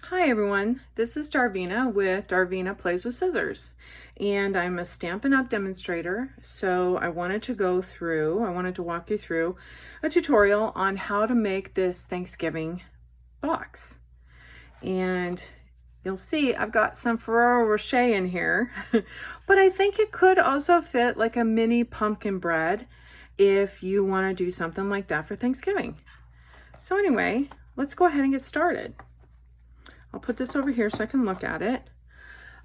Hi everyone, this is Darvina with Darvina Plays with Scissors, and I'm a Stampin' Up! Demonstrator, so I wanted to walk you through a tutorial on how to make this Thanksgiving box. And you'll see I've got some Ferrero Rocher in here, but I think it could also fit like a mini pumpkin bread if you want to do something like that for Thanksgiving. So anyway, let's go ahead and get started. I'll put this over here so I can look at it.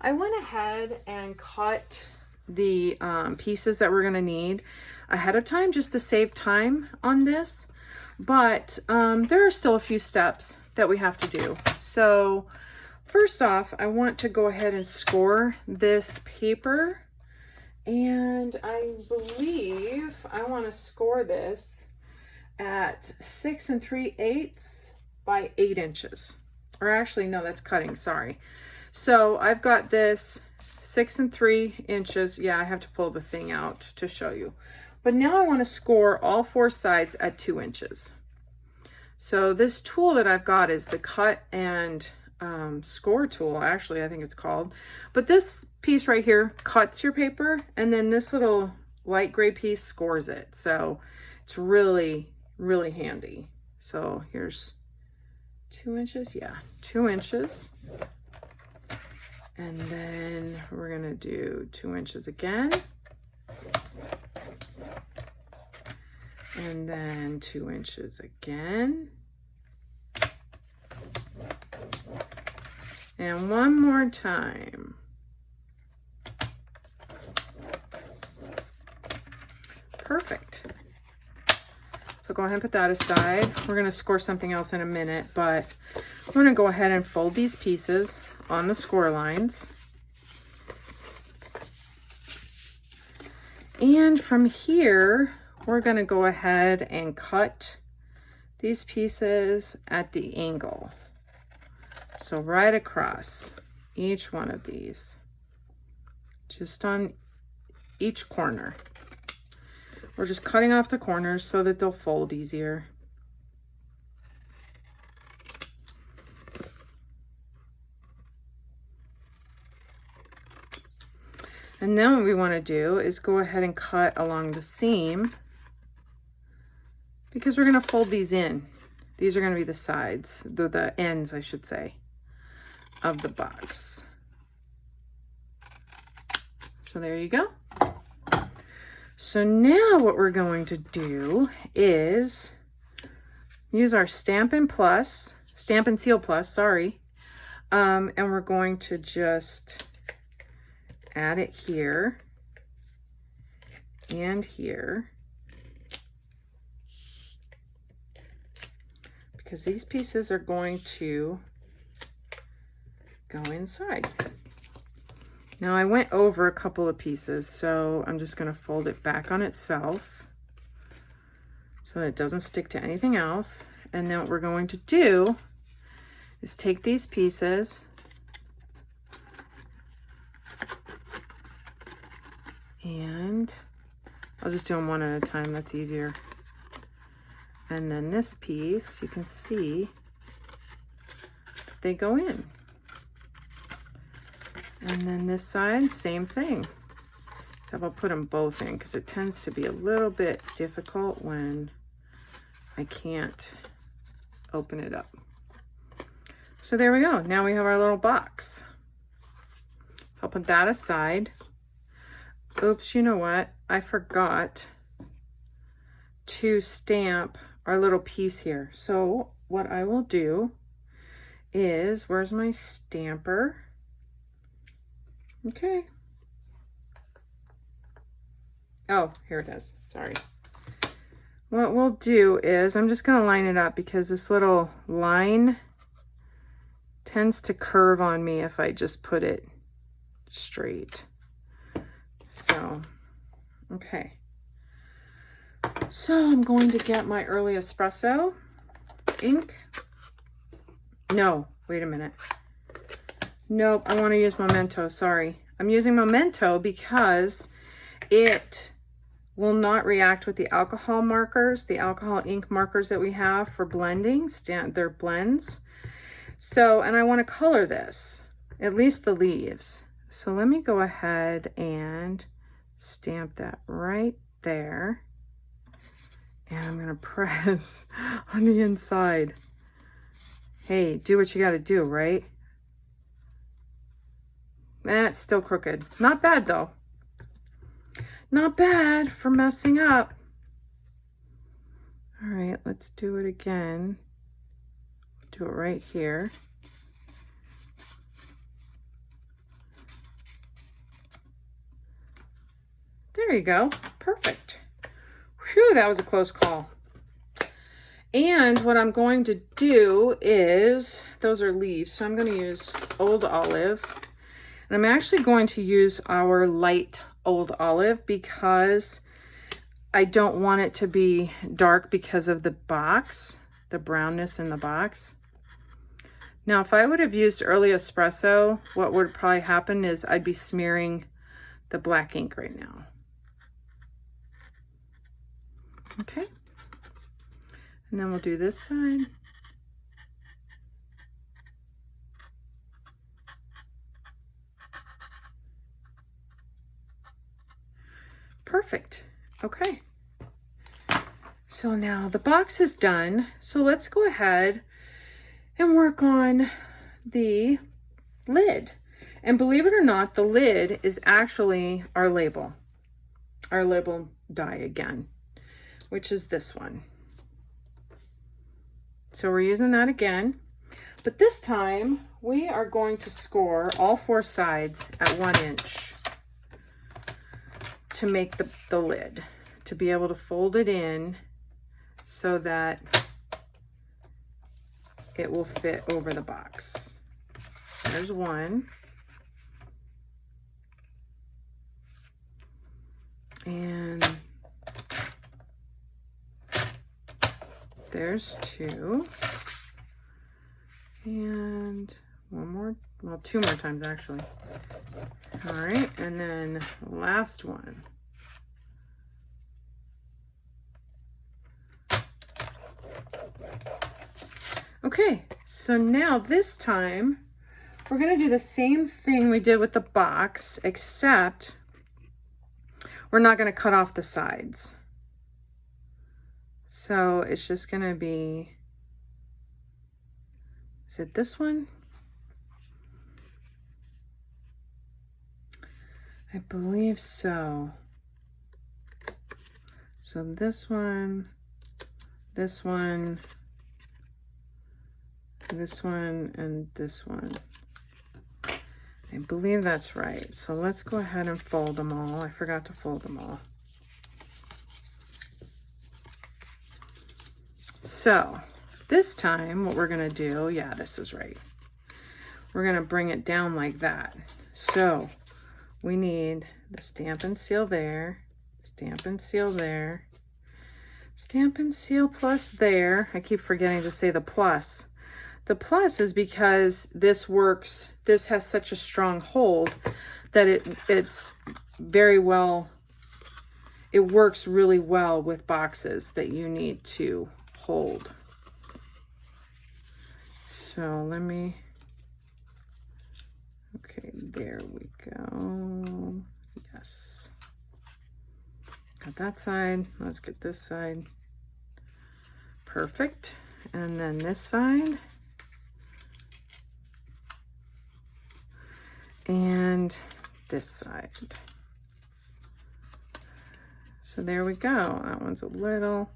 I went ahead and cut the pieces that we're gonna need ahead of time just to save time on this, but there are still a few steps that we have to do. So first off, I want to go ahead and score this paper, and I believe I want to score this at 6 3/8 by 8 inches. Or actually, no, that's cutting, sorry. So I've got this 6 3 inches. Yeah, I have to pull the thing out to show you. But now I want to score all 4 sides at 2 inches. So this tool that I've got is the cut and score tool, actually, I think it's called. But this piece right here cuts your paper, and then this little light gray piece scores it. So it's really, really handy. So here's 2 inches, yeah, 2 inches. And then we're gonna do 2 inches again. And then 2 inches again. And one more time. Perfect. So go ahead and put that aside. We're going to score something else in a minute, but I'm going to go ahead and fold these pieces on the score lines. And from here, we're going to go ahead and cut these pieces at the angle. So right across each one of these, just on each corner. We're just cutting off the corners so that they'll fold easier. And then what we want to do is go ahead and cut along the seam, because we're going to fold these in. These are going to be the sides, the ends, I should say, of the box. So there you go. So now what we're going to do is use our Stampin' Seal Plus, sorry. And we're going to just add it here and here, because these pieces are going to go inside. Now I went over a couple of pieces, so I'm just going to fold it back on itself so that it doesn't stick to anything else. And then what we're going to do is take these pieces and I'll just do them one at a time, that's easier. And then this piece, you can see they go in. And then this side, same thing. So I'll put them both in because it tends to be a little bit difficult when I can't open it up. So there we go. Now we have our little box. So I'll put that aside. Oops, you know what? I forgot to stamp our little piece here. So what I will do is, where's my stamper? Okay. Oh, here it is. Sorry. What we'll do is, I'm just going to line it up because this little line tends to curve on me if I just put it straight. So, okay. So I'm going to get my early espresso ink. No, wait a minute. Nope, I want to use Memento, sorry. I'm using Memento because it will not react with the alcohol markers, the alcohol ink markers that we have for blending. They're blends. So, and I want to color this, at least the leaves. So let me go ahead and stamp that right there. And I'm going to press on the inside. Hey, do what you got to do, right? It's still crooked. Not bad though. Not bad for messing up. All right, let's do it again. Do it right here. There you go. Perfect. Whew, that was a close call. And what I'm going to do is, those are leaves, so I'm going to use Old Olive. And I'm actually going to use our light Old Olive because I don't want it to be dark because of the box, the brownness in the box. Now, if I would have used early espresso, what would probably happen is I'd be smearing the black ink right now. Okay. And then we'll do this side. Perfect. Okay. So now the box is done. So let's go ahead and work on the lid. And believe it or not, the lid is actually our label die again, which is this one. So we're using that again, but this time we are going to score all 4 sides at 1 inch to make the lid, to be able to fold it in so that it will fit over the box. There's 1. And there's 2. And 1 more, well, 2 more times actually. All right, and then the last one. Okay, so now this time we're going to do the same thing we did with the box, except we're not going to cut off the sides. So it's just going to be, is it this one? I believe so. So this one, this one, this one, and this one. I believe that's right. So let's go ahead and fold them all. I forgot to fold them all. So this time what we're going to do, yeah, this is right. We're going to bring it down like that. So we need the Stamp and Seal there, Stamp and Seal there, Stamp and Seal plus there. I keep forgetting to say the plus. The plus is because this works, this has such a strong hold that it's very well, it works really well with boxes that you need to hold. So let me, okay, there we go. Yes. Got that side. Let's get this side. Perfect. And then this side. And this side. So there we go. That one's a little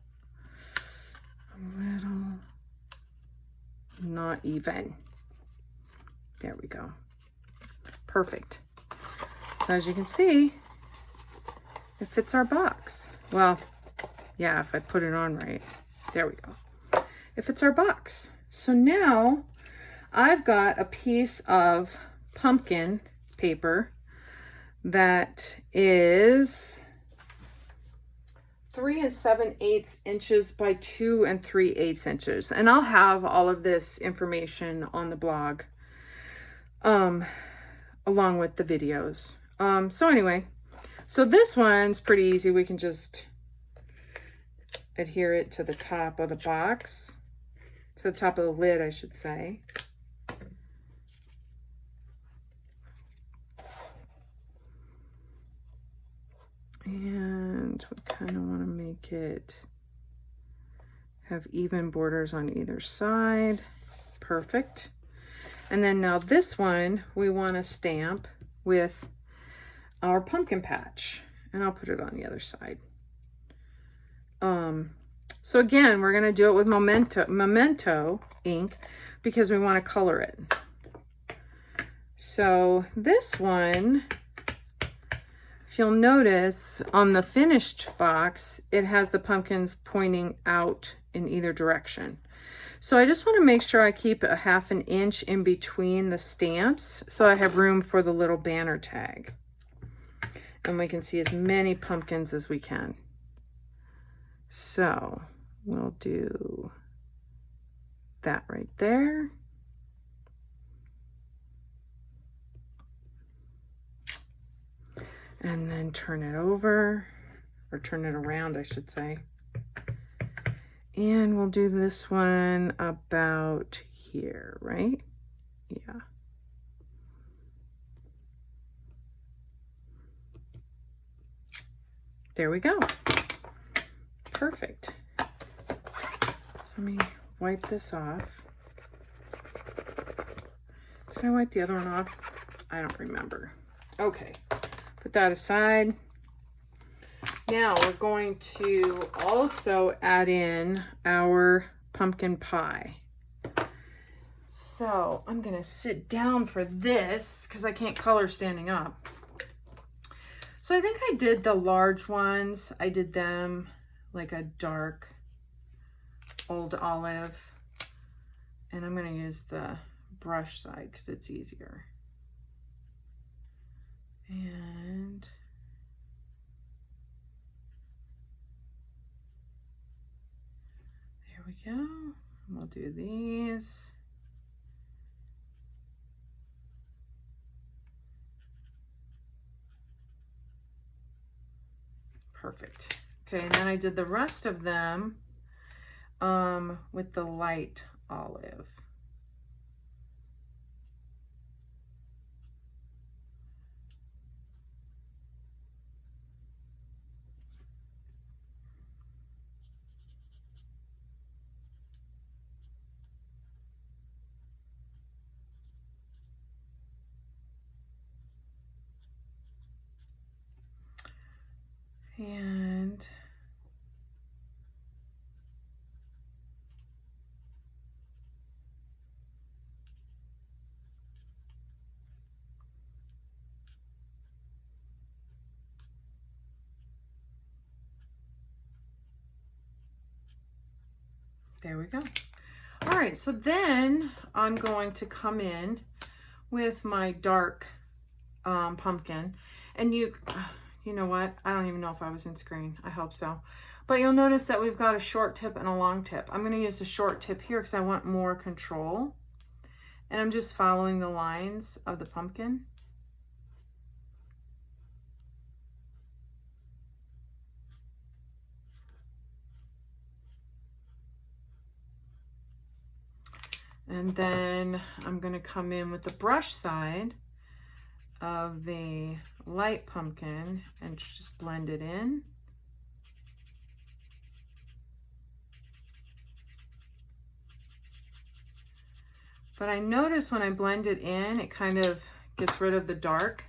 not even. There we go. Perfect. So as you can see, it fits our box. Well, yeah, if I put it on right. There we go. It fits our box. So now I've got a piece of pumpkin paper that is 3 7/8 inches by 2 3/8 inches. And I'll have all of this information on the blog along with the videos. So anyway, so this one's pretty easy. We can just adhere it to the top of the box, to the top of the lid, I should say. And we kind of want to make it have even borders on either side. Perfect. And then now this one, we want to stamp with our pumpkin patch. And I'll put it on the other side. So again, we're going to do it with Memento ink because we want to color it. So this one, if you'll notice on the finished box, it has the pumpkins pointing out in either direction. So I just want to make sure I keep a 1/2 inch in between the stamps so I have room for the little banner tag. And we can see as many pumpkins as we can. So we'll do that right there. And then turn it over, or turn it around, I should say. And we'll do this one about here, right? Yeah. There we go. Perfect. So let me wipe this off. Did I wipe the other one off? I don't remember. Okay, put that aside. Now we're going to also add in our pumpkin pie. So I'm gonna sit down for this because I can't color standing up. So I think I did the large ones. I did them like a dark old olive. And I'm gonna use the brush side because it's easier. And there we go. We'll do these. Perfect. Okay, and then I did the rest of them with the light olive. And there we go. All right, so then I'm going to come in with my dark pumpkin. And you know what? I don't even know if I was in screen. I hope so. But you'll notice that we've got a short tip and a long tip. I'm going to use the short tip here because I want more control. And I'm just following the lines of the pumpkin. And then I'm going to come in with the brush side of the light pumpkin and just blend it in. But I notice when I blend it in, it kind of gets rid of the dark.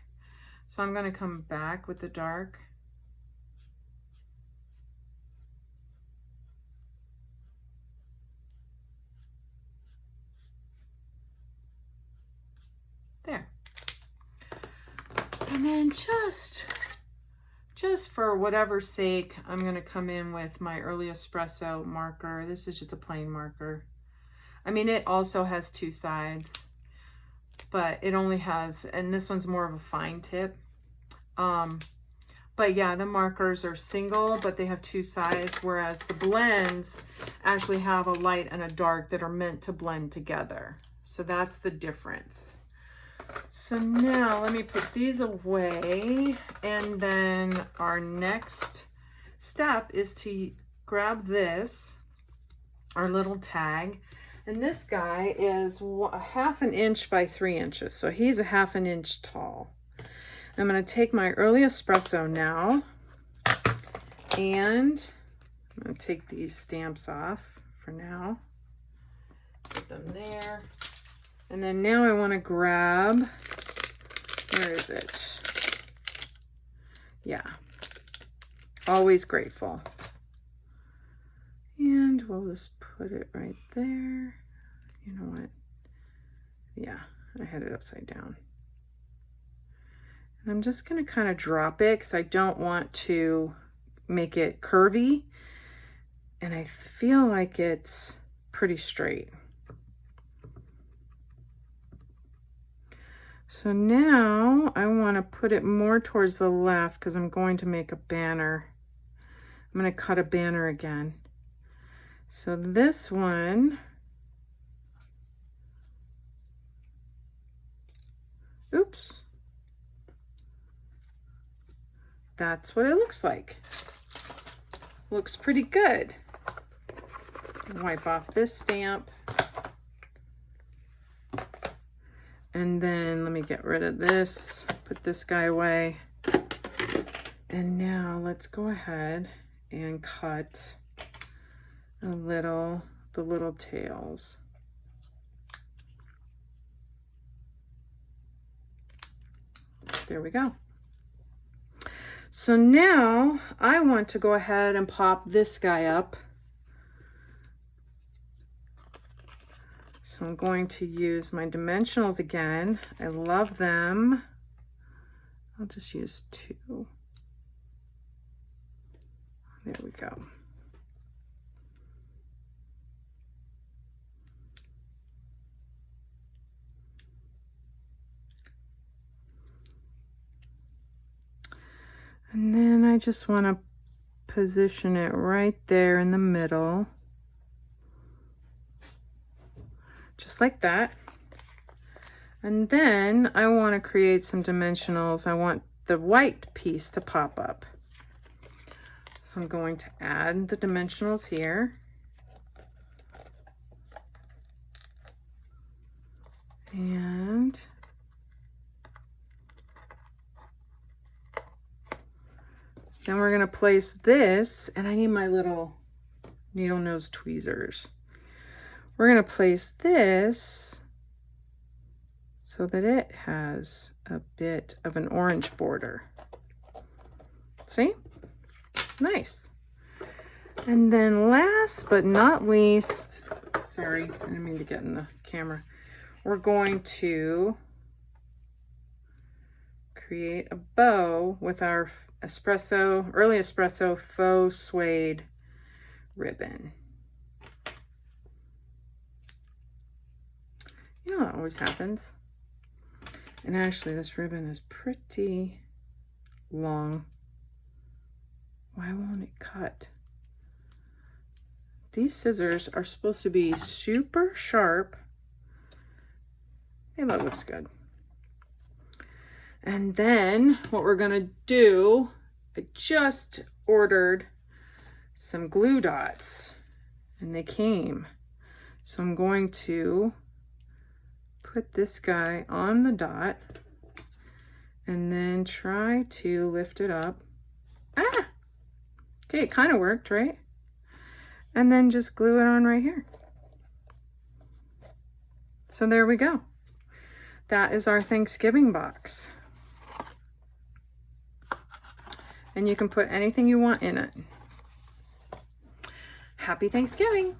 So I'm going to come back with the dark. There. And then just for whatever's sake, I'm going to come in with my early espresso marker. This is just a plain marker. I mean, it also has two sides, but it only has, and this one's more of a fine tip. But yeah, the markers are single, but they have two sides, whereas the blends actually have a light and a dark that are meant to blend together. So that's the difference. So now let me put these away, and then our next step is to grab this, our little tag, and this guy is 1/2 inch by 3 inches, so he's 1/2 inch tall. I'm going to take my early espresso now, And I'm going to take these stamps off for now. Put them there. And then now I want to grab, where is it? Yeah, Always Grateful. And we'll just put it right there. You know what? Yeah, I had it upside down. And I'm just going to kind of drop it because I don't want to make it curvy. And I feel like it's pretty straight. So now I want to put it more towards the left because I'm going to make a banner. I'm going to cut a banner again. So this one, oops, that's what it looks like. Looks pretty good. Wipe off this stamp. And then let me get rid of this, put this guy away. And now let's go ahead and cut the little tails. There we go. So now I want to go ahead and pop this guy up. So I'm going to use my dimensionals again. I love them. I'll just use 2. There we go. And then I just want to position it right there in the middle. Just like that. And then I want to create some dimensionals. I want the white piece to pop up. So I'm going to add the dimensionals here. And then we're going to place this, and I need my little needle nose tweezers. We're going to place this so that it has a bit of an orange border. See? Nice. And then last but not least, sorry, I didn't mean to get in the camera. We're going to create a bow with our early espresso faux suede ribbon. You know, that always happens. And actually, this ribbon is pretty long. Why won't it cut? These scissors are supposed to be super sharp. Hey, that looks good. And then what we're gonna do, I just ordered some glue dots and they came. So I'm going to put this guy on the dot and then try to lift it up. Ah! Okay, it kind of worked, right? And then just glue it on right here. So there we go. That is our Thanksgiving box. And you can put anything you want in it. Happy Thanksgiving!